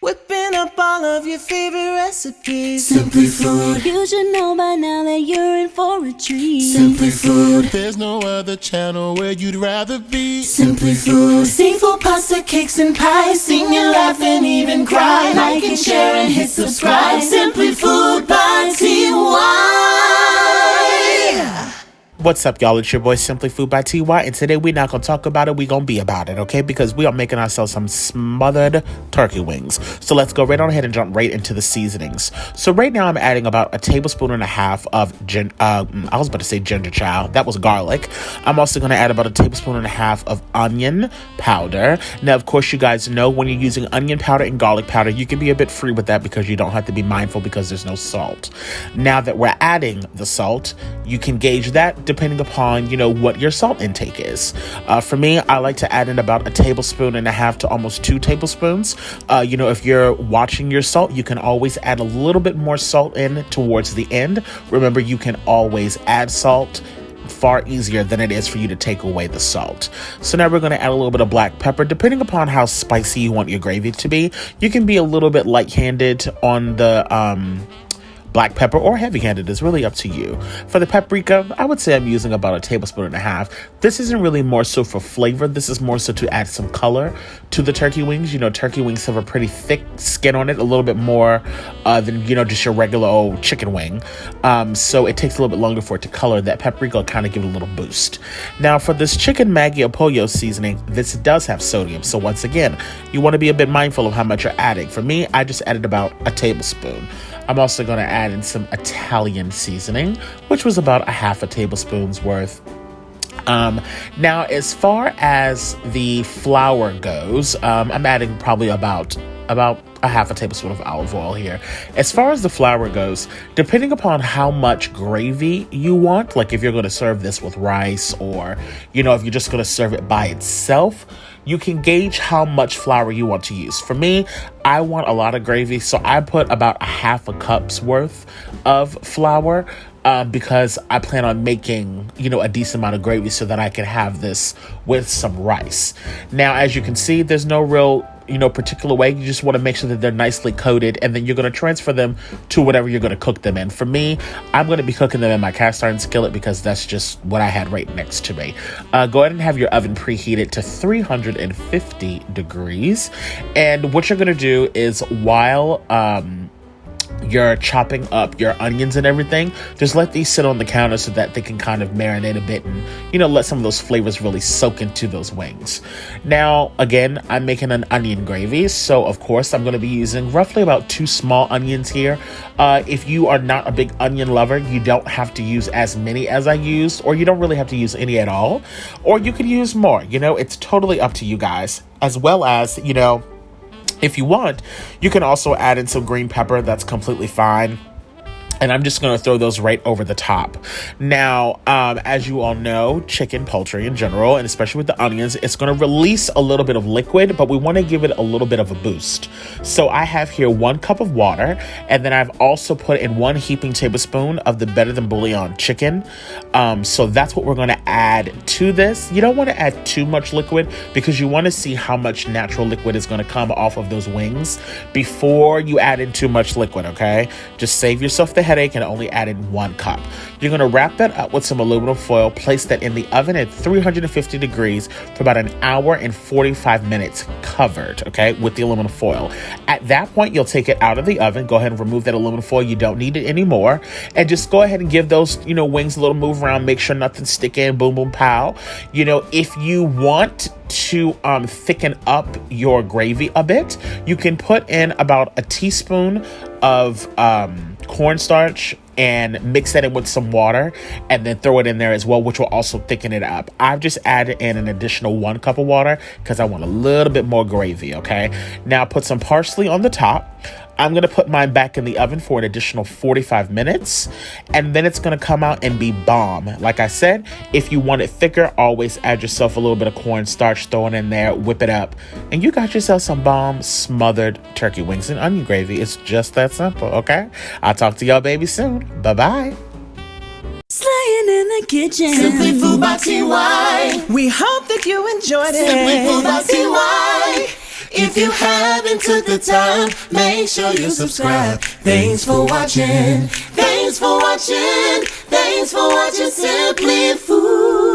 Whipping up all of your favorite recipes. Simply Food. You should know by now that you're in for a treat. Simply Food. There's no other channel where you'd rather be. Simply Food. Seafood, pasta, cakes, and pies. Sing and laugh and even cry. Like and share and hit subscribe. Simply Food by TY. What's up, y'all? It's your boy Simply Food by TY, and today we're not gonna talk about it, we're gonna be about it, okay? Because we are making ourselves some smothered turkey wings. So let's go right on ahead and jump right into the seasonings. So right now I'm adding about a tablespoon and a half of I was about to say ginger child, that was garlic. I'm also gonna add about a tablespoon and a half of onion powder. Now, of course, you guys know when you're using onion powder and garlic powder, you can be a bit free with that because you don't have to be mindful because there's no salt. Now that we're adding the salt, you can gauge that depending upon, what your salt intake is. For me, I like to add in about a tablespoon and a half to almost 2 tablespoons. If you're watching your salt, you can always add a little bit more salt in towards the end. Remember, you can always add salt far easier than it is for you to take away the salt. So now we're going to add a little bit of black pepper. Depending upon how spicy you want your gravy to be, you can be a little bit light-handed on the black pepper or heavy-handed. Is really up to you. For the paprika, I would say I'm using about a tablespoon and a half. This isn't really more so for flavor. This is more so to add some color to the turkey wings. Turkey wings have a pretty thick skin on it, a little bit more than, just your regular old chicken wing. So it takes a little bit longer for it to color. That paprika will kind of give it a little boost. Now, for this chicken Maggi or pollo seasoning, this does have sodium. So once again, you want to be a bit mindful of how much you're adding. For me, I just added about a tablespoon. I'm also going to add in some Italian seasoning, which was about a half a tablespoon's worth. Now, as far as the flour goes, I'm adding probably about a half a tablespoon of olive oil here. As far as the flour goes, depending upon how much gravy you want, like if you're going to serve this with rice or, if you're just going to serve it by itself, you can gauge how much flour you want to use. For me, I want a lot of gravy, so I put about a half a cup's worth of flour because I plan on making, a decent amount of gravy so that I can have this with some rice. Now, as you can see, there's no real particular way. You just want to make sure that they're nicely coated, and then you're going to transfer them to whatever you're going to cook them in. For me, I'm going to be cooking them in my cast iron skillet because that's just what I had right next to me. Go ahead and have your oven preheated to 350 degrees. And what you're going to do is while you're chopping up your onions and everything, just let these sit on the counter so that they can kind of marinate a bit and, let some of those flavors really soak into those wings. Now, again, I'm making an onion gravy, so of course I'm going to be using roughly about 2 small onions here. If you are not a big onion lover, you don't have to use as many as I used, or you don't really have to use any at all, or you could use more. It's totally up to you guys, as well as, if you want, you can also add in some green pepper. That's completely fine. And I'm just going to throw those right over the top. Now, as you all know, chicken, poultry in general, and especially with the onions, it's going to release a little bit of liquid, but we want to give it a little bit of a boost. So I have here 1 cup of water, and then I've also put in 1 heaping tablespoon of the Better Than Bouillon chicken. So that's what we're going to add to this. You don't want to add too much liquid because you want to see how much natural liquid is going to come off of those wings before you add in too much liquid, okay? Just save yourself the headache and only add in 1 cup. You're going to wrap that up with some aluminum foil, place that in the oven at 350 degrees for about an hour and 45 minutes covered, okay, with the aluminum foil. At that point, you'll take it out of the oven, go ahead and remove that aluminum foil. You don't need it anymore, and just go ahead and give those, wings a little move around, make sure nothing's sticking, boom, boom, pow. If you want to thicken up your gravy a bit, you can put in about a teaspoon of cornstarch and mix that in with some water and then throw it in there as well, which will also thicken it up. I've just added in an additional 1 cup of water because I want a little bit more gravy, okay? Now put some parsley on the top. I'm going to put mine back in the oven for an additional 45 minutes, and then it's going to come out and be bomb. Like I said, if you want it thicker, always add yourself a little bit of cornstarch, throw it in there, whip it up, and you got yourself some bomb smothered turkey wings and onion gravy. It's just that simple, okay? I'll talk to y'all baby soon. Bye-bye. Slaying in the kitchen. Simply Food by TY. We hope that you enjoyed it. Simply Food by TY. If you haven't took the time, make sure you subscribe. Thanks for watching. Thanks for watching. Thanks for watching Simply Food.